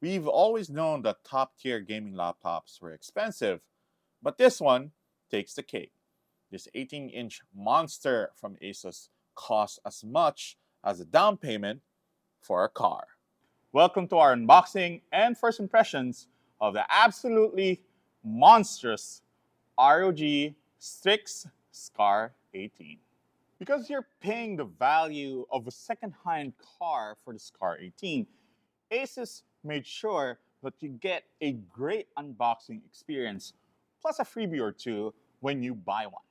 We've always known that top-tier gaming laptops were expensive, but this one takes the cake. This 18-inch monster from ASUS costs as much as a down payment for a car. Welcome to our unboxing and first impressions of the absolutely monstrous ROG STRIX SCAR 18. Because you're paying the value of a second-hand car for the SCAR 18, ASUS made sure that you get a great unboxing experience, plus a freebie or two when you buy one.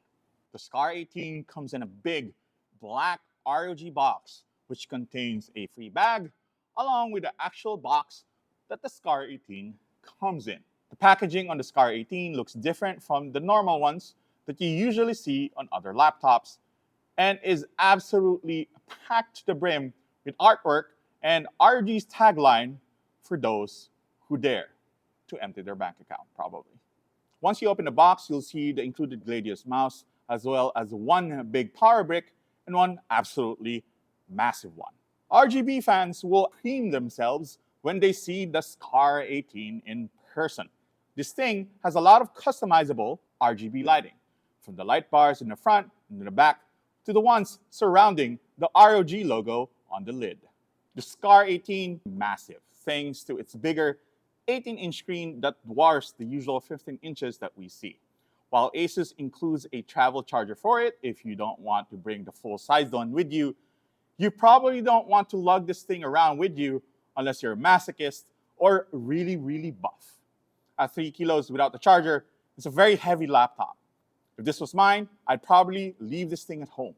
The SCAR 18 comes in a big black ROG box, which contains a free bag, along with the actual box that the SCAR 18 comes in. The packaging on the SCAR 18 looks different from the normal ones that you usually see on other laptops, and is absolutely packed to the brim with artwork and ROG's tagline for those who dare to empty their bank account, probably. Once you open the box, you'll see the included Gladius mouse, as well as one big power brick and one absolutely massive one. RGB fans will cream themselves when they see the SCAR 18 in person. This thing has a lot of customizable RGB lighting, from the light bars in the front and in the back to the ones surrounding the ROG logo on the lid. The SCAR 18 is massive, thanks to its bigger 18-inch screen that dwarfs the usual 15 inches that we see. While ASUS includes a travel charger for it, if you don't want to bring the full-sized one with you, you probably don't want to lug this thing around with you unless you're a masochist or really buff. At 3 kilos without the charger, it's a very heavy laptop. If this was mine, I'd probably leave this thing at home.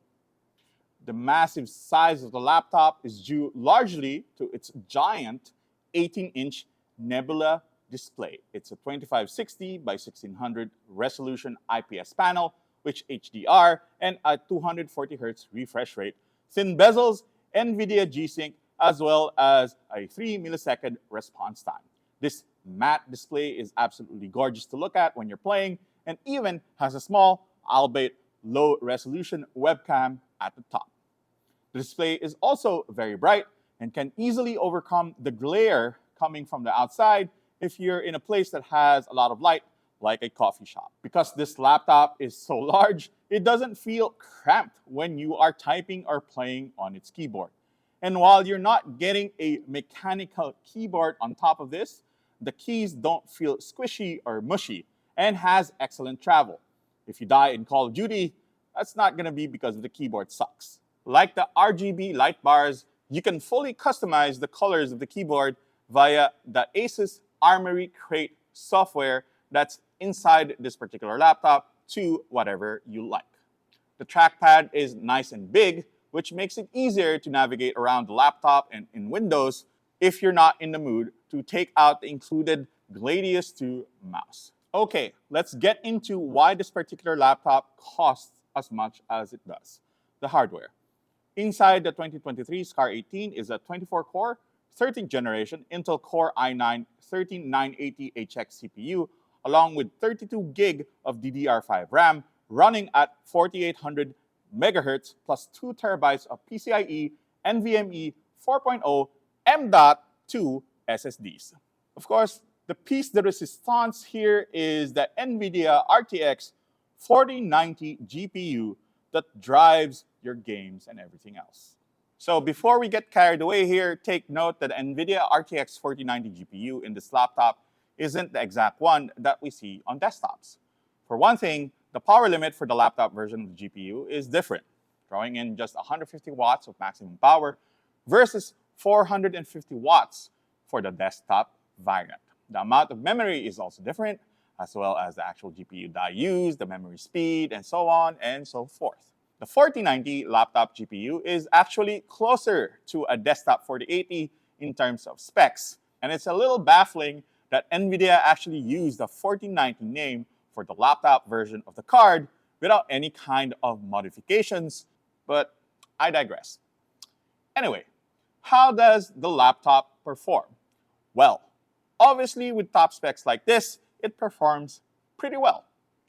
The massive size of the laptop is due largely to its giant 18-inch Nebula display. It's a 2560 by 1600 resolution IPS panel, with HDR and a 240 Hz refresh rate, thin bezels, NVIDIA G-Sync, as well as a 3 millisecond response time. This matte display is absolutely gorgeous to look at when you're playing, and even has a small, albeit low-resolution webcam at the top. The display is also very bright and can easily overcome the glare coming from the outside if you're in a place that has a lot of light, like a coffee shop. Because this laptop is so large, it doesn't feel cramped when you are typing or playing on its keyboard. And while you're not getting a mechanical keyboard on top of this, the keys don't feel squishy or mushy, and has excellent travel. If you die in Call of Duty, that's not going to be because the keyboard sucks. Like the RGB light bars, you can fully customize the colors of the keyboard via the ASUS Armory Crate software that's inside this particular laptop to whatever you like. The trackpad is nice and big, which makes it easier to navigate around the laptop and in Windows if you're not in the mood to take out the included Gladius 2 mouse. Okay, let's get into why this particular laptop costs as much as it does. The hardware. Inside the 2023 SCAR 18 is a 24-core, 13th generation Intel Core i9-13980HX CPU, along with 32 gig of DDR5 RAM, running at 4800 MHz plus 2 terabytes of PCIe NVMe 4.0 M.2 SSDs. Of course, the piece de resistance here is the NVIDIA RTX 4090 GPU that drives your games and everything else. So before we get carried away here, take note that the NVIDIA RTX 4090 GPU in this laptop isn't the exact one that we see on desktops. For one thing, the power limit for the laptop version of the GPU is different, drawing in just 150 watts of maximum power versus 450 watts for the desktop variant. The amount of memory is also different, as well as the actual GPU die used, the memory speed, and so on and so forth. The 4090 laptop GPU is actually closer to a desktop 4080 in terms of specs, and it's a little baffling that NVIDIA actually used the 4090 name for the laptop version of the card without any kind of modifications, but I digress. Anyway, how does the laptop perform? Well, obviously with top specs like this, it performs pretty well.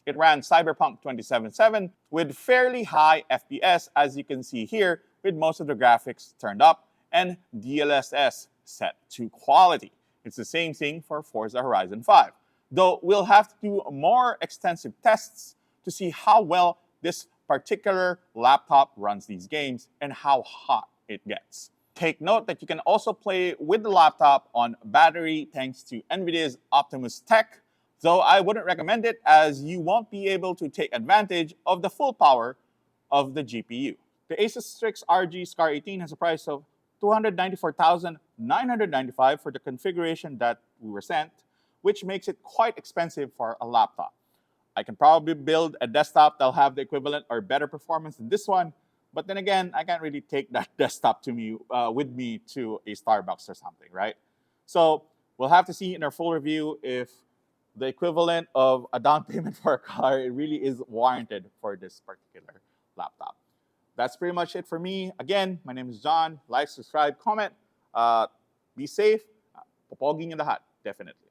It ran Cyberpunk 2077 with fairly high FPS, as you can see here, with most of the graphics turned up and DLSS set to quality. It's the same thing for Forza Horizon 5, though we'll have to do more extensive tests to see how well this particular laptop runs these games and how hot it gets. Take note that you can also play with the laptop on battery thanks to NVIDIA's Optimus Tech, though I wouldn't recommend it as you won't be able to take advantage of the full power of the GPU. The ASUS STRIX ROG Scar 18 has a price of $294,995 for the configuration that we were sent, which makes it quite expensive for a laptop. I can probably build a desktop that'll have the equivalent or better performance than this one, but then again, I can't really take that desktop with me to a Starbucks or something, right? So we'll have to see in our full review if the equivalent of a down payment for a car really is warranted for this particular laptop. That's pretty much it for me. Again, my name is John. Like, subscribe, comment. Be safe. Popoging in the hat, definitely.